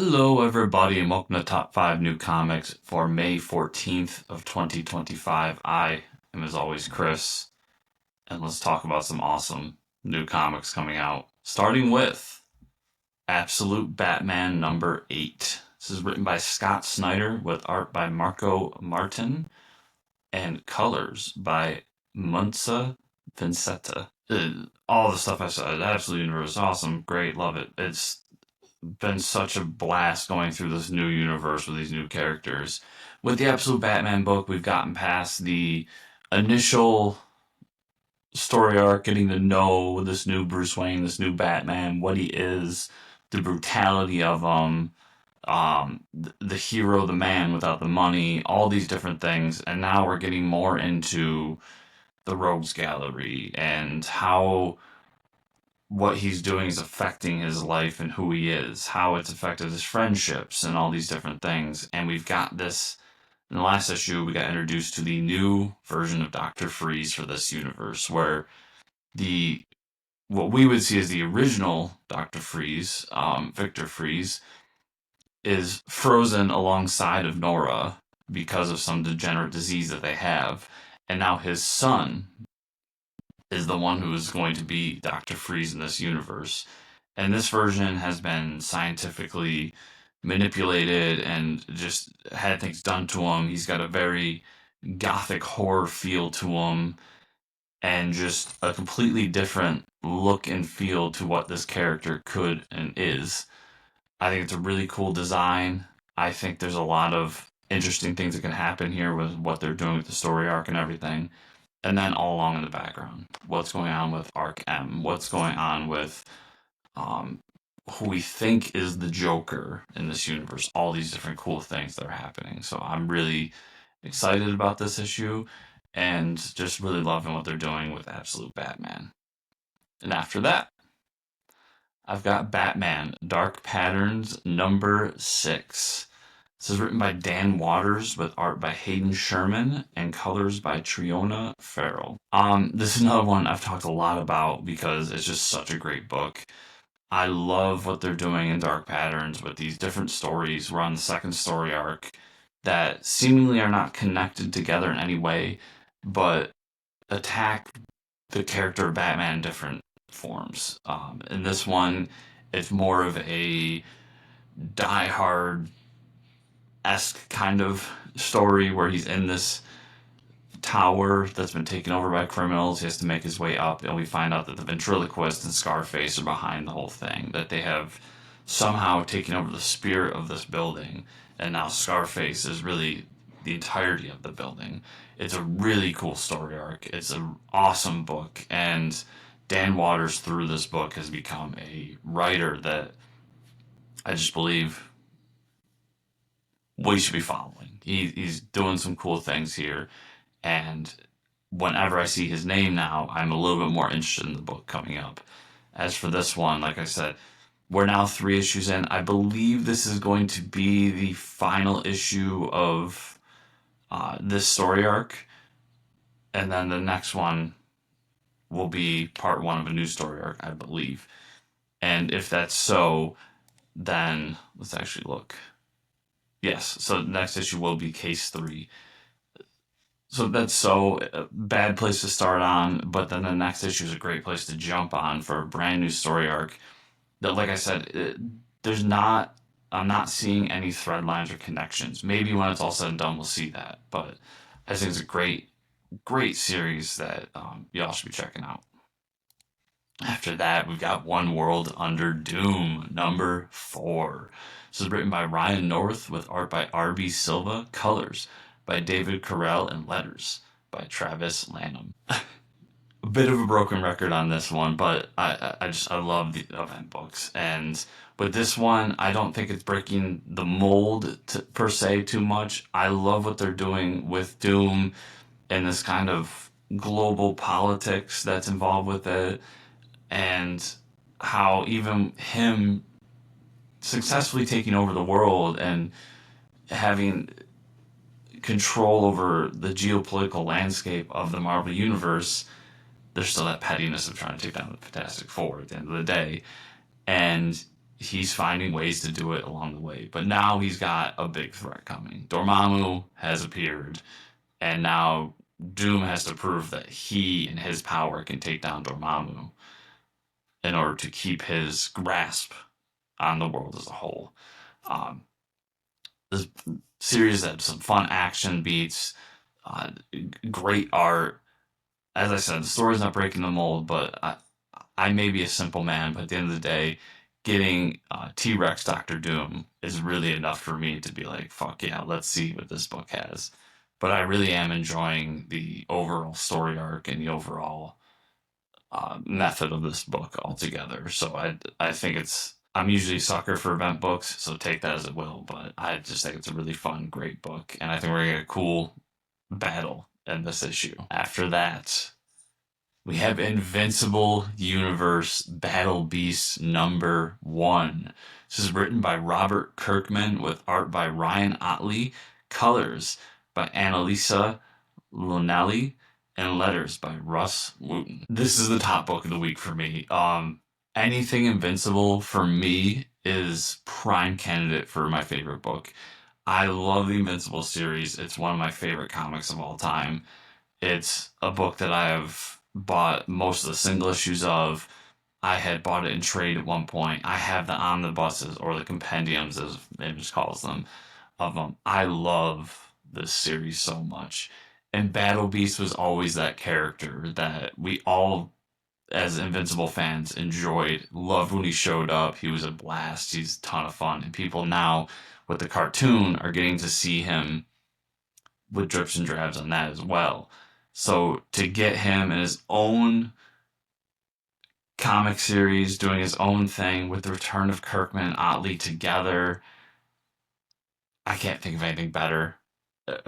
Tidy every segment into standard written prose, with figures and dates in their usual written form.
Hello, everybody, and welcome to Top 5 New Comics for May 14th of 2025. I am, as always, Chris, and let's talk about some awesome new comics coming out. Starting with Absolute Batman number 8. This is written by Scott Snyder with art by Marco Martin and colors by Muntsa Vicente. All the stuff I said, Absolute Universe, awesome, great, love it. It's been such a blast going through this new universe with these new characters. With the Absolute Batman book, we've gotten past the initial story arc, getting to know this new Bruce Wayne, this new Batman, what he is, the brutality of him, the hero, the man without the money, all these different things. And now we're getting more into the Rogues Gallery and how what he's doing is affecting his life and who he is, how it's affected his friendships and all these different things. And we've got this in the last issue, we got introduced to the new version of Dr. Freeze for this universe, where the what we would see as the original Dr. Freeze, Victor Freeze, is frozen alongside of Nora because of some degenerate disease that they have. And now his son is the one who is going to be Dr. Freeze in this universe. And this version has been scientifically manipulated and just had things done to him. He's got a very gothic horror feel to him and just a completely different look and feel to what this character could and is. I think it's a really cool design. I think there's a lot of interesting things that can happen here with what they're doing with the story arc and everything. And then all along in the background, what's going on with Arc M? What's going on with who we think is the Joker in this universe? All these different cool things that are happening. So I'm really excited about this issue and just really loving what they're doing with Absolute Batman. And after that, I've got Batman Dark Patterns number 6. This is written by Dan Waters with art by Hayden Sherman and colors by Triona Farrell. This is another one I've talked a lot about because it's just such a great book. I love what they're doing in Dark Patterns with these different stories. We're on the second story arc that seemingly are not connected together in any way, but attack the character of Batman in different forms. In this one, it's more of a die-hard esque kind of story where he's in this tower that's been taken over by criminals. He has to make his way up, and we find out that the ventriloquist and Scarface are behind the whole thing, that they have somehow taken over the spirit of this building, and now Scarface is really the entirety of the building. It's a really cool story arc. It's an awesome book, and Dan Waters through this book has become a writer that I just believe we should be following. He's doing some cool things here, and whenever I see his name now, I'm a little bit more interested in the book coming up. As for this one, like I said, we're now 3 issues in. I believe this is going to be the final issue of this story arc, and then the next one will be part 1 of a new story arc, I believe. And if that's so, then let's actually look. Yes, so the next issue will be Case 3. So that's so a bad place to start on, but then the next issue is a great place to jump on for a brand new story arc. That, like I said, I'm not seeing any thread lines or connections. Maybe when it's all said and done, we'll see that. But I think it's a great series that y'all should be checking out. After that, we've got One World Under Doom, number 4. This is written by Ryan North with art by R.B. Silva, colors by David Curiel, and letters by Travis Lanham. A bit of a broken record on this one, but I love the event books. And with this one, I don't think it's breaking the mold per se too much. I love what they're doing with Doom and this kind of global politics that's involved with it, and how even him successfully taking over the world and having control over the geopolitical landscape of the Marvel Universe, there's still that pettiness of trying to take down the Fantastic Four at the end of the day. And he's finding ways to do it along the way. But now he's got a big threat coming. Dormammu has appeared, and now Doom has to prove that he and his power can take down Dormammu in order to keep his grasp on the world as a whole. Um, this series had some fun action beats, uh, great art. As I said, the story's not breaking the mold, but I may be a simple man, but at the end of the day, getting T-Rex Doctor Doom is really enough for me to be like, fuck yeah, let's see what this book has. But I really am enjoying the overall story arc and the overall method of this book altogether. So I think I'm usually a sucker for event books, so take that as it will. But I just think it's a really fun, great book, and I think we're gonna get a cool battle in this issue. After that, we have Invincible Universe Battle Beast #1. This is written by Robert Kirkman with art by Ryan Ottley, colors by Annalisa Lonelli, and letters by Russ Wooten. This is the top book of the week for me. Anything Invincible for me is prime candidate for my favorite book. I love the Invincible series. It's one of my favorite comics of all time. It's a book that I have bought most of the single issues of. I had bought it in trade at one point. I have the omnibuses, or the compendiums as Image calls them, of them. I love this series so much. And Battle Beast was always that character that we all, as Invincible fans, enjoyed. Loved when he showed up. He was a blast. He's a ton of fun. And people now, with the cartoon, are getting to see him with drips and drabs on that as well. So to get him in his own comic series, doing his own thing with the return of Kirkman and Ottley together, I can't think of anything better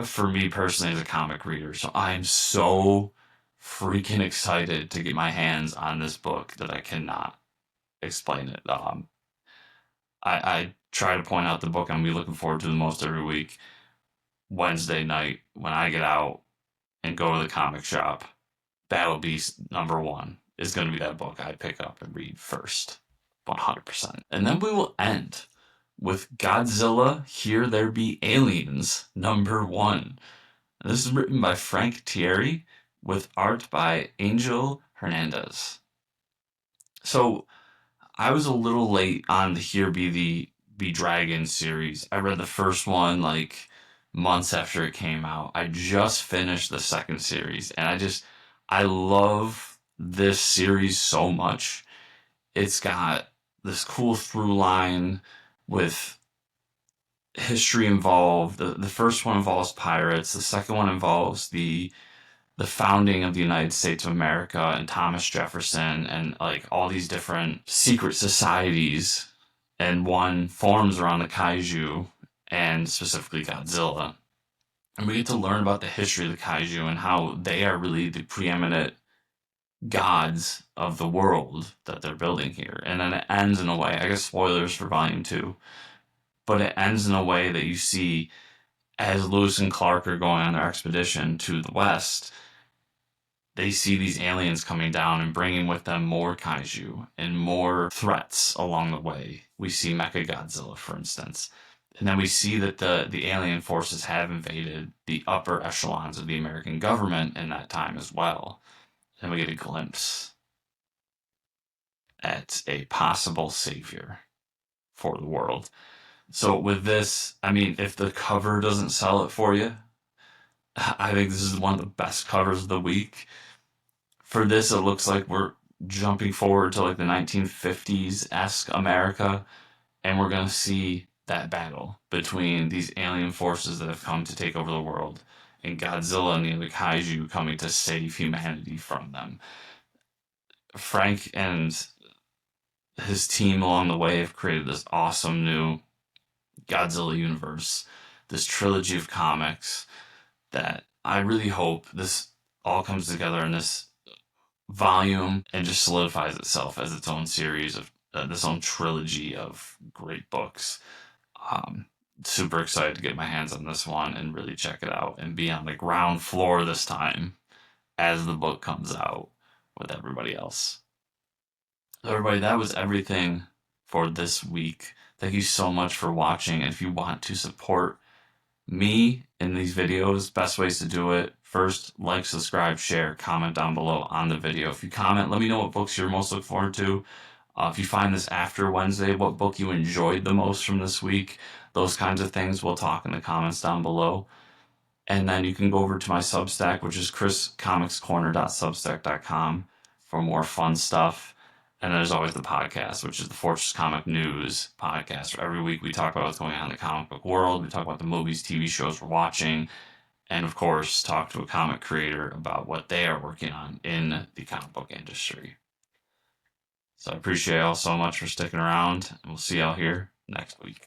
for me personally as a comic reader. So I'm so freaking excited to get my hands on this book that I cannot explain it. I try to point out the book I'm gonna be looking forward to the most every week. Wednesday night when I get out and go to the comic shop, Battle Beast #1 is going to be that book I pick up and read first, 100%. And then we will end with Godzilla, Here There Be Aliens #1. And this is written by Frank Thierry with art by Angel Hernandez. So I was a little late on the Here Be Dragon series. I read the first one like months after it came out. I just finished the second series, and I love this series so much. It's got this cool through line with history involved. The first one involves pirates. The second one involves the founding of the United States of America and Thomas Jefferson and like all these different secret societies. And one forms around the kaiju and specifically Godzilla. And we get to learn about the history of the kaiju and how they are really the preeminent gods of the world that they're building here. And then it ends in a way, I guess spoilers for volume 2, but it ends in a way that you see as Lewis and Clark are going on their expedition to the west, they see these aliens coming down and bringing with them more kaiju and more threats along the way. We see Mechagodzilla, for instance. And then we see that the alien forces have invaded the upper echelons of the American government in that time as well. And we get a glimpse at a possible savior for the world. So with this, I mean, if the cover doesn't sell it for you, I think this is one of the best covers of the week. For this, it looks like we're jumping forward to like the 1950s-esque America, and we're going to see that battle between these alien forces that have come to take over the world and Godzilla and the other kaiju coming to save humanity from them. Frank and his team along the way have created this awesome new Godzilla universe, this trilogy of comics that I really hope this all comes together in this volume and just solidifies itself as its own series of this own trilogy of great books. Super excited to get my hands on this one and really check it out and be on the ground floor this time as the book comes out with everybody else. So everybody, that was everything for this week. Thank you so much for watching. And if you want to support me in these videos, best ways to do it: first, like, subscribe, share, comment down below on the video. If you comment, let me know what books you're most looking forward to. If you find this after Wednesday, what book you enjoyed the most from this week, those kinds of things, we'll talk in the comments down below. And then you can go over to my Substack, which is chriscomicscorner.substack.com, for more fun stuff. And there's always the podcast, which is the Fortress Comic News podcast. Every week we talk about what's going on in the comic book world. We talk about the movies, TV shows we're watching, and of course, talk to a comic creator about what they are working on in the comic book industry. So I appreciate y'all so much for sticking around, and we'll see y'all here next week.